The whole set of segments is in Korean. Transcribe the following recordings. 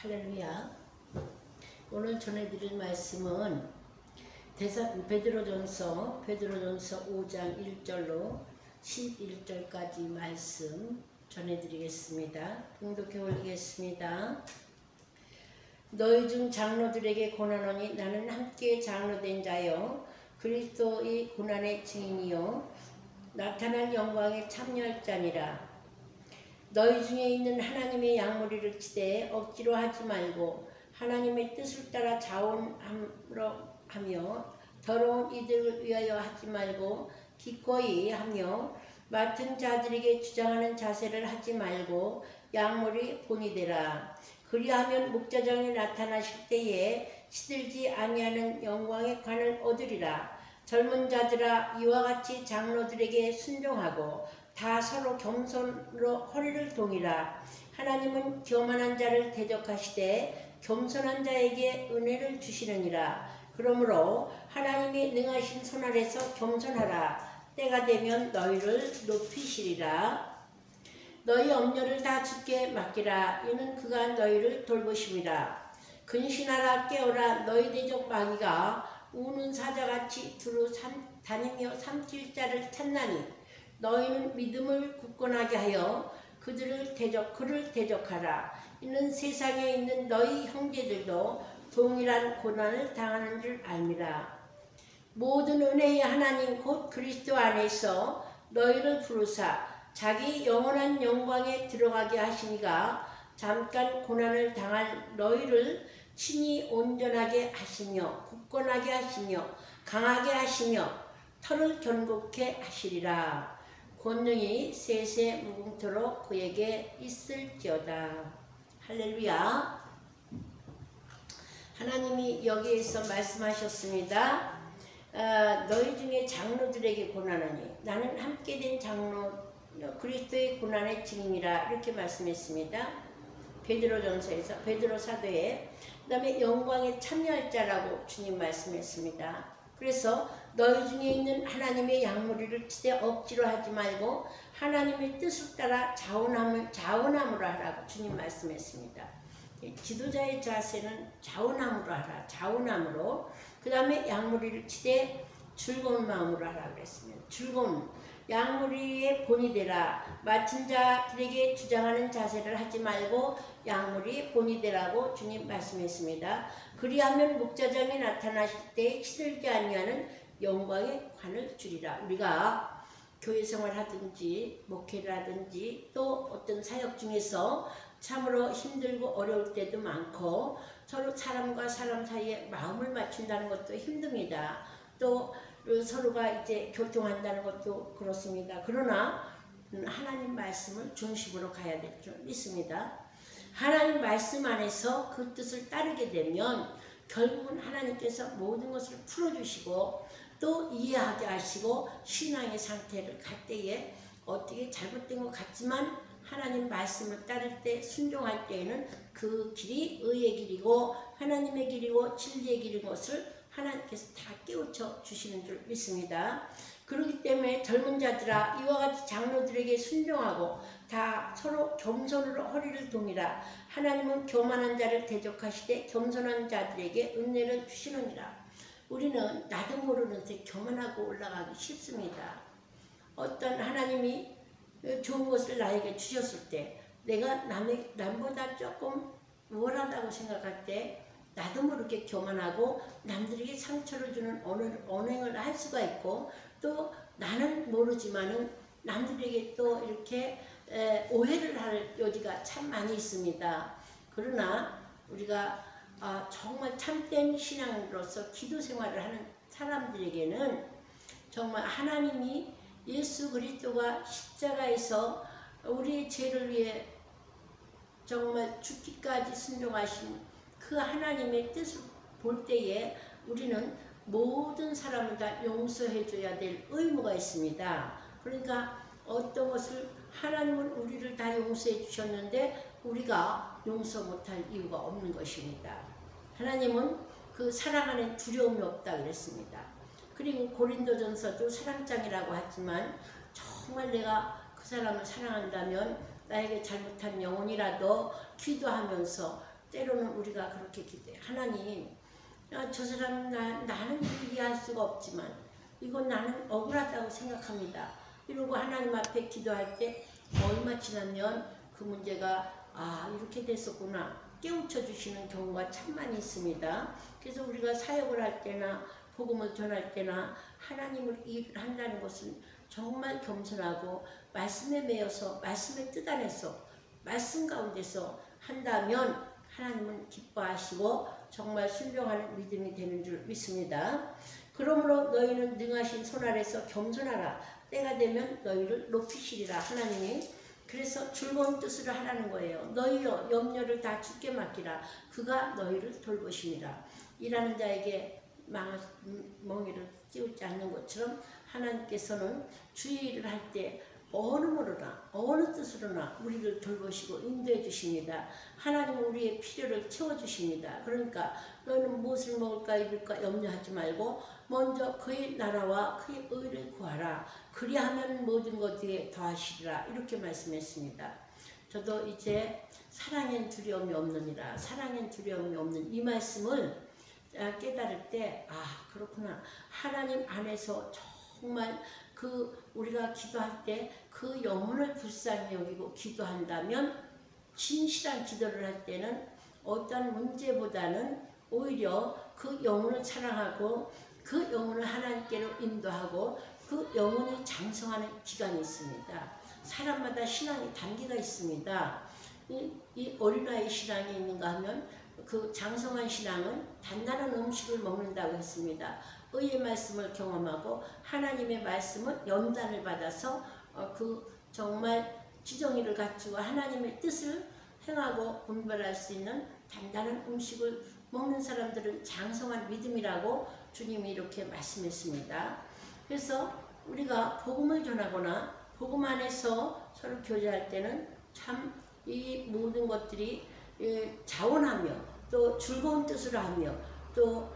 할렐루야. 오늘 전해드릴 말씀은 베드로전서 5장 1절로 11절까지 말씀 전해드리겠습니다. 봉독해 올리겠습니다. 너희 중 장로들에게 고난하니 나는 함께 장로된 자여 그리스도의 고난의 증인이요 나타날 영광에 참여할 자니라. 너희 중에 있는 하나님의 양무리를 치되 억지로 하지 말고 하나님의 뜻을 따라 자원하며 더러운 이들을 위하여 하지 말고 기꺼이 하며 맡은 자들에게 주장하는 자세를 하지 말고 양무리 본이 되라. 그리하면 목자장이 나타나실 때에 시들지 아니하는 영광의 관을 얻으리라. 젊은 자들아 이와 같이 장로들에게 순종하고 다 서로 겸손으로 허리를 동이라. 하나님은 교만한 자를 대적하시되 겸손한 자에게 은혜를 주시느니라. 그러므로 하나님이 능하신 손 아래서 겸손하라. 때가 되면 너희를 높이시리라. 너희 염려를 다 주께 맡기라. 이는 그가 너희를 돌보심이라. 근신하라 깨어라. 너희 대적 마귀가 우는 사자같이 두루 다니며 삼킬 자를 찾나니 너희는 믿음을 굳건하게 하여 그를 대적하라. 이는 세상에 있는 너희 형제들도 동일한 고난을 당하는 줄 알미라. 모든 은혜의 하나님 곧 그리스도 안에서 너희를 부르사 자기 영원한 영광에 들어가게 하시니가 잠깐 고난을 당할 너희를 친히 온전하게 하시며 굳건하게 하시며 강하게 하시며 터를 견고케 하시리라. 권능이 세세 무궁토록 그에게 있을지어다. 할렐루야. 하나님이 여기에서 말씀하셨습니다. 너희 중에 장로들에게 고난하니 나는 함께 된 장로 그리스도의 고난의 증인이라 이렇게 말씀했습니다. 베드로전서에서 베드로 사도에 그 다음에 영광에 참여할 자라고 주님 말씀했습니다. 그래서 너희 중에 있는 하나님의 양무리를 치되 억지로 하지 말고 하나님의 뜻을 따라 자원함으로 하라고 주님 말씀했습니다. 지도자의 자세는 자원함으로 하라. 자원함으로. 그 다음에 양무리를 치되 즐거운 마음으로 하라 그랬습니다. 즐거운 양무리의 본이 되라. 맡은 자들에게 주장하는 자세를 하지 말고 양무리 본이 되라고 주님 말씀했습니다. 그리하면 목자장이 나타나실 때 시들지 아니하는 영광의 관을 주리라. 우리가 교회 생활하든지 목회를 하든지 또 어떤 사역 중에서 참으로 힘들고 어려울 때도 많고 서로 사람과 사람 사이에 마음을 맞춘다는 것도 힘듭니다. 또 서로가 이제 교통한다는 것도 그렇습니다. 그러나 하나님 말씀을 중심으로 가야 될 줄 믿습니다. 하나님 말씀 안에서 그 뜻을 따르게 되면 결국은 하나님께서 모든 것을 풀어주시고 또 이해하게 하시고 신앙의 상태를 갈 때에 어떻게 잘못된 것 같지만 하나님 말씀을 따를 때 순종할 때에는 그 길이 의의 길이고 하나님의 길이고 진리의 길인 것을 하나님께서 다 깨우쳐 주시는 줄 믿습니다. 그렇기 때문에 젊은 자들아 이와 같이 장로들에게 순종하고 다 서로 겸손으로 허리를 동이라. 하나님은 교만한 자를 대적하시되 겸손한 자들에게 은혜를 주시느니라. 우리는 나도 모르는 새 교만하고 올라가기 쉽습니다. 어떤 하나님이 좋은 것을 나에게 주셨을 때 내가 남보다 조금 우월하다고 생각할 때 나도 모르게 교만하고 남들에게 상처를 주는 언행을 할 수가 있고 또 나는 모르지만은 남들에게 또 이렇게 오해를 할 여지가 참 많이 있습니다. 그러나 우리가 정말 참된 신앙으로서 기도 생활을 하는 사람들에게는 정말 하나님이 예수 그리스도가 십자가에서 우리의 죄를 위해 정말 죽기까지 순종하신 그 하나님의 뜻을 볼 때에 우리는 모든 사람을 다 용서해 줘야 될 의무가 있습니다. 그러니까 어떤 것을 하나님은 우리를 다 용서해 주셨는데 우리가 용서 못할 이유가 없는 것입니다. 하나님은 그 사랑 안에 두려움이 없다 그랬습니다. 그리고 고린도전서도 사랑장이라고 하지만 정말 내가 그 사람을 사랑한다면 나에게 잘못한 영혼이라도 기도하면서 때로는 우리가 그렇게 기도해. 하나님, 저 사람 나는 이해할 수가 없지만 이건 나는 억울하다고 생각합니다. 이러고 하나님 앞에 기도할 때 얼마 지나면 그 문제가 이렇게 됐었구나 깨우쳐 주시는 경우가 참 많이 있습니다. 그래서 우리가 사역을 할 때나 복음을 전할 때나 하나님을 일을 한다는 것은 정말 겸손하고 말씀에 매여서 말씀의 뜻 안에서 말씀 가운데서 한다면 하나님은 기뻐하시고 정말 순종하는 믿음이 되는 줄 믿습니다. 그러므로 너희는 능하신 손 아래서 겸손하라. 때가 되면 너희를 높이시리라. 하나님이 그래서 즐거운 뜻을 하라는 거예요. 너희여 염려를 다 주께 맡기라. 그가 너희를 돌보시니라. 일하는 자에게 멍에를 띄우지 않는 것처럼 하나님께서는 주의 일을 할 때 어느 모로나 어느 뜻으로나 우리를 돌보시고 인도해 주십니다. 하나님은 우리의 필요를 채워주십니다. 그러니까 너희는 무엇을 먹을까 입을까 염려하지 말고 먼저 그의 나라와 그의 의를 구하라. 그리하면 모든 것에 더하시리라. 이렇게 말씀했습니다. 저도 이제 사랑엔 두려움이 없느니라. 사랑엔 두려움이 없는 이 말씀을 깨달을 때 그렇구나. 하나님 안에서 정말 우리가 기도할 때 그 영혼을 불쌍히 여기고 기도한다면 진실한 기도를 할 때는 어떤 문제보다는 오히려 그 영혼을 사랑하고 그 영혼을 하나님께로 인도하고 그 영혼이 장성하는 기간이 있습니다. 사람마다 신앙이 단계가 있습니다. 이 어린아이 신앙이 있는가 하면 그 장성한 신앙은 단단한 음식을 먹는다고 했습니다. 의의 말씀을 경험하고 하나님의 말씀은 연단을 받아서 정말 지정의를 갖추고 하나님의 뜻을 행하고 분별할 수 있는 단단한 음식을 먹는 사람들은 장성한 믿음이라고 주님이 이렇게 말씀했습니다. 그래서 우리가 복음을 전하거나 복음 안에서 서로 교제할 때는 참 이 모든 것들이 자원하며 또 즐거운 뜻으로 하며 또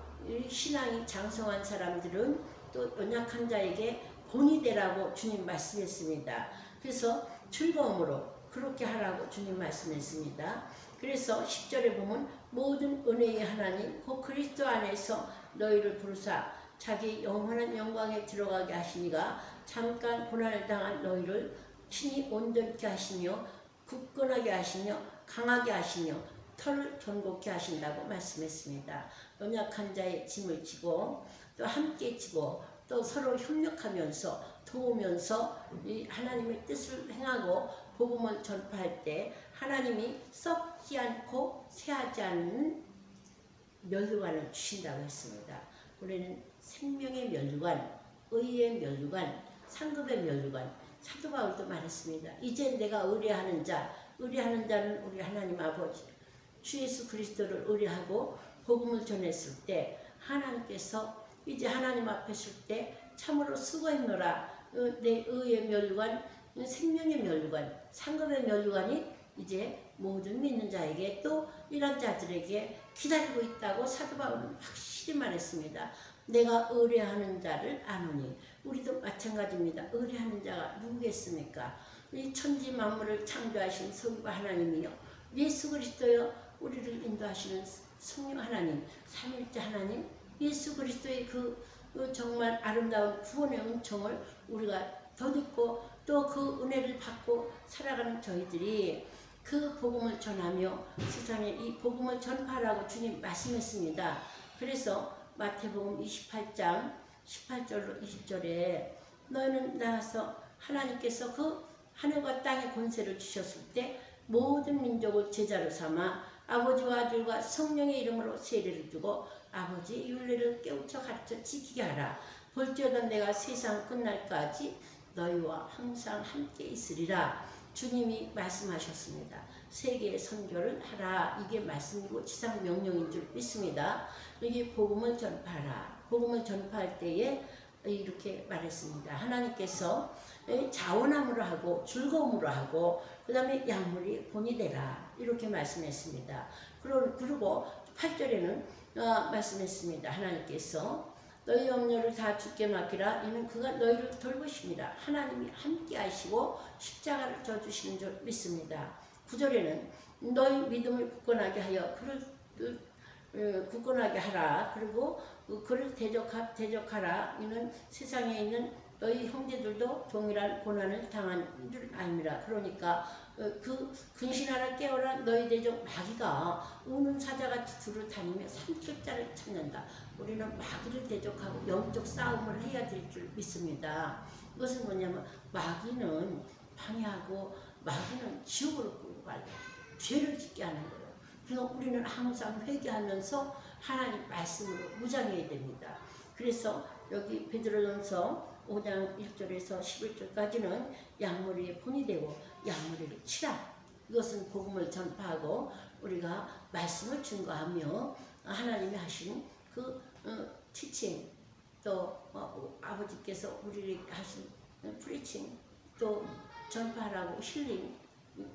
신앙이 장성한 사람들은 또 연약한 자에게 본이 되라고 주님 말씀했습니다. 그래서 즐거움으로 그렇게 하라고 주님 말씀했습니다. 그래서 10절에 보면 모든 은혜의 하나님 그 그리스도 안에서 너희를 부르사 자기 영원한 영광에 들어가게 하시니가 잠깐 고난을 당한 너희를 친히 온전케 하시며 굳건하게 하시며 강하게 하시며 털을 견고케 하신다고 말씀했습니다. 연약한 자의 짐을 지고 또 함께 지고 또 서로 협력하면서 도우면서 이 하나님의 뜻을 행하고 복음을 전파할 때 하나님이 썩지 않고 쇠하지 않는 면류관을 주신다고 했습니다. 우리는 생명의 면류관, 의의 면류관, 상급의 면류관. 사도 바울도 말했습니다. 이제 내가 의뢰하는 자는 우리 하나님 아버지 주 예수 그리스도를 의뢰하고 복음을 전했을 때 하나님께서 이제 하나님 앞에 설 때 참으로 수고했노라. 내 의의 면류관, 생명의 면류관, 상급의 면류관이 이제 모든 믿는 자에게 또 이런 자들에게 기다리고 있다고 사도 바울은 확실히 말했습니다. 내가 의뢰하는 자를 아노니. 우리도 마찬가지입니다. 의뢰하는 자가 누구겠습니까? 이 천지 만물을 창조하신 성부 하나님이요 예수 그리스도여 우리를 인도하시는 성령 하나님, 삼일째 하나님, 예수 그리스도의 그 정말 아름다운 구원의 은총을 우리가 덧입고 또 그 은혜를 받고 살아가는 저희들이 그 복음을 전하며 세상에 이 복음을 전파하라고 주님 말씀했습니다. 그래서 마태복음 28장 18절로 20절에 너희는 나가서 하나님께서 그 하늘과 땅의 권세를 주셨을 때 모든 민족을 제자로 삼아 아버지와 아들과 성령의 이름으로 세례를 주고 아버지의 율례를 깨우쳐 가르쳐 지키게 하라. 볼지어다 내가 세상 끝날까지 너희와 항상 함께 있으리라. 주님이 말씀하셨습니다. 세계의 선교를 하라. 이게 말씀이고 지상 명령인 줄 믿습니다. 여기 복음을 전파하라. 복음을 전파할 때에 이렇게 말했습니다. 하나님께서 자원함으로 하고 즐거움으로 하고 그 다음에 약물이 본이 되라. 이렇게 말씀했습니다. 그리고 8절에는 말씀했습니다. 하나님께서 너희 염려를 다 주께 맡기라. 이는 그가 너희를 돌보십니다. 하나님이 함께 하시고 십자가를 져주시는 줄 믿습니다. 9절에는 너희 믿음을 굳건하게 하여 그를 굳건하게 하라. 그리고 그를 대적하라. 이는 세상에 있는 너희 형제들도 동일한 고난을 당한 줄 아닙니다. 그러니까 그 근신하라 깨어라 너희 대적 마귀가 우는 사자같이 두루 다니며 삼킬자를 찾는다. 우리는 마귀를 대적하고 영적 싸움을 해야 될 줄 믿습니다. 이것은 뭐냐면 마귀는 방해하고 마귀는 지옥으로 끌고 가요. 죄를 짓게 하는 거예요. 그래서 우리는 항상 회개하면서 하나님 말씀으로 무장해야 됩니다. 그래서 여기 베드로전서 5장 1절에서 11절까지는 양머리의 본이 되고 양머리를 치라. 이것은 복음을 전파하고 우리가 말씀을 증거하며 하나님이 하신 그 티칭 또 아버지께서 우리에게 하신 프리칭 또 전파하라고 힐링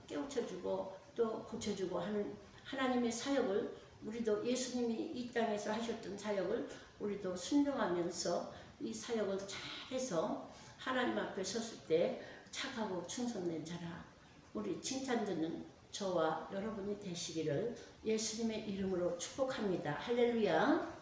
깨우쳐주고 또 고쳐주고 하는 하나님의 사역을 우리도 예수님이 이 땅에서 하셨던 사역을 우리도 순종하면서 이 사역을 잘해서 하나님 앞에 섰을 때 착하고 충성된 자라 우리 칭찬 듣는 저와 여러분이 되시기를 예수님의 이름으로 축복합니다. 할렐루야.